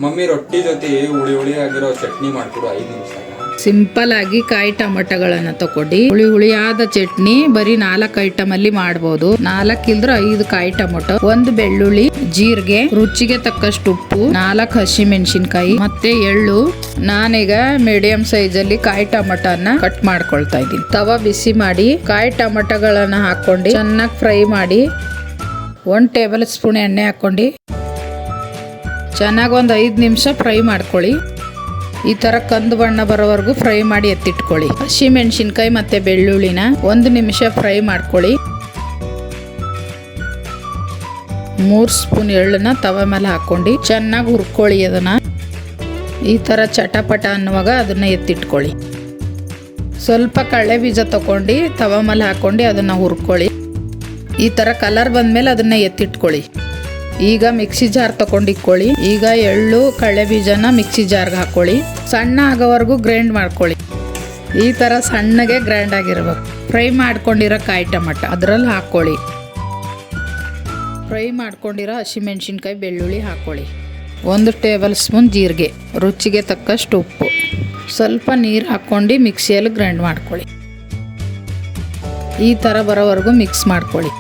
Mummy ರೊಟ್ಟಿ ಜೊತೆ ಹುಳಿ ಹುಳಿ ಆಗಿರೋ ಚಟ್ನಿ ಮಾಡ್ಕೊಡು 5 ನಿಮಿಷದಾಗ. ಸಿಂಪಲ್ ಆಗಿ ಕಾಯಿ ಟೊಮೆಟೊಗಳನ್ನ ತಗೊಂಡು ಹುಳಿ ಹುಳಿಯಾದ ಚಟ್ನಿ ಬರೀ 4 ಐಟಮ್ ಅಲ್ಲಿ ಮಾಡಬಹುದು. 4 ಇಲ್ದ್ರೆ 5 ಕಾಯಿ ಟೊಮೆಟೊ, 1 ಬೆಳ್ಳುಳ್ಳಿ, ಜೀರಿಗೆ, ರುಚಿಗೆ ತಕ್ಕಷ್ಟು ಉಪ್ಪು, 4 ಹಸಿ ಮೆಣಸಿನಕಾಯಿ ಮತ್ತೆ ಎಳ್ಳು. ನಾನೀಗ ಮೀಡಿಯಂ ಸೈಜ್ ಅಲ್ಲಿ ಕಾಯಿ ಟೊಮೆಟೊನ ಕಟ್ ಮಾಡ್ಕೊಳ್ತಾ ಇದ್ದೀನಿ. ತವಾ ಬಿಸಿ ಮಾಡಿ ಕಾಯಿ ಟೊಮೆಟೊಗಳನ್ನ ಹಾಕೊಂಡು ಚೆನ್ನಾಗಿ ಫ್ರೈ ಮಾಡಿ 1 ಟೇಬಲ್ ಸ್ಪೂನ್ ಎಣ್ಣೆ ಹಾಕೊಂಡು ಚೆನ್ನಾಗಿ ಒಂದು 5 ನಿಮಿಷ ಫ್ರೈ ಮಾಡ್ಕೊಳ್ಳಿ. ಈ ಥರ ಕಂದು ಬಣ್ಣ ಬರೋವರೆಗೂ ಫ್ರೈ ಮಾಡಿ ಎತ್ತಿಟ್ಕೊಳ್ಳಿ. ಹಸಿ ಮೆಣಸಿನ್ಕಾಯಿ ಮತ್ತು ಬೆಳ್ಳುಳ್ಳಿನ 1 ನಿಮಿಷ ಫ್ರೈ ಮಾಡ್ಕೊಳ್ಳಿ. 3 ಸ್ಪೂನ್ ಎಳ್ಳನ್ನ ತವ ಮೇಲೆ ಹಾಕ್ಕೊಂಡು ಚೆನ್ನಾಗಿ ಹುರ್ಕೊಳ್ಳಿ. ಅದನ್ನು ಈ ಥರ ಚಟಪಟ ಅನ್ನುವಾಗ ಅದನ್ನು ಎತ್ತಿಟ್ಕೊಳ್ಳಿ. ಸ್ವಲ್ಪ ಕಡಲೆ ಬೀಜ ತಗೊಂಡು ತವ ಮೇಲೆ ಹಾಕ್ಕೊಂಡು ಅದನ್ನು ಹುರ್ಕೊಳ್ಳಿ. ಈ ಥರ ಕಲರ್ ಬಂದಮೇಲೆ ಅದನ್ನು ಎತ್ತಿಟ್ಕೊಳ್ಳಿ. ಈಗ ಮಿಕ್ಸಿ ಜಾರ್ ತಗೊಂಡಿಕ್ಕೊಳ್ಳಿ. ಈಗ ಎಳ್ಳು ಕಡಲೆ ಬೀಜನ ಮಿಕ್ಸಿ ಜಾರ್ಗೆ ಹಾಕ್ಕೊಳ್ಳಿ. ಸಣ್ಣ ಆಗೋವರೆಗೂ ಗ್ರೈಂಡ್ ಮಾಡ್ಕೊಳ್ಳಿ. ಈ ಥರ ಸಣ್ಣಗೆ ಗ್ರೈಂಡ್ ಆಗಿರ್ಬೇಕು. ಫ್ರೈ ಮಾಡ್ಕೊಂಡಿರೋ ಕಾಯಿ ಟೊಮೆಟೊ ಅದರಲ್ಲಿ ಹಾಕ್ಕೊಳ್ಳಿ. ಫ್ರೈ ಮಾಡ್ಕೊಂಡಿರೋ ಹಸಿಮೆಣ್ಸಿನ್ಕಾಯಿ ಬೆಳ್ಳುಳ್ಳಿ ಹಾಕ್ಕೊಳ್ಳಿ. 1 ಟೇಬಲ್ ಸ್ಪೂನ್ ಜೀರಿಗೆ, ರುಚಿಗೆ ತಕ್ಕಷ್ಟು ಉಪ್ಪು, ಸ್ವಲ್ಪ ನೀರು ಹಾಕ್ಕೊಂಡು ಮಿಕ್ಸಿಯಲ್ಲಿ ಗ್ರೈಂಡ್ ಮಾಡ್ಕೊಳ್ಳಿ. ಈ ಥರ ಬರೋವರೆಗೂ ಮಿಕ್ಸ್ ಮಾಡ್ಕೊಳ್ಳಿ.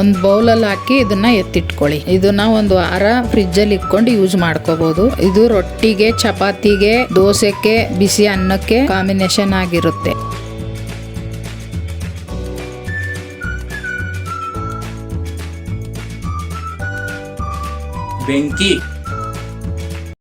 ಒಂದು ಬೌಲಲ್ಲಿ ಹಾಕಿ ಇದನ್ನ ಎತ್ತಿಟ್ಕೊಳ್ಳಿ. ಇದನ್ನ 1 ವಾರ ಫ್ರಿಜ್ಜಲ್ಲಿ ಇಟ್ಕೊಂಡು ಯೂಸ್ ಮಾಡ್ಕೋಬಹುದು. ಇದು ರೊಟ್ಟಿಗೆ, ಚಪಾತಿಗೆ, ದೋಸೆಗೆ, ಬಿಸಿ ಅನ್ನಕ್ಕೆ ಕಾಂಬಿನೇಷನ್ ಆಗಿರುತ್ತೆ. ಬೆಂಕಿ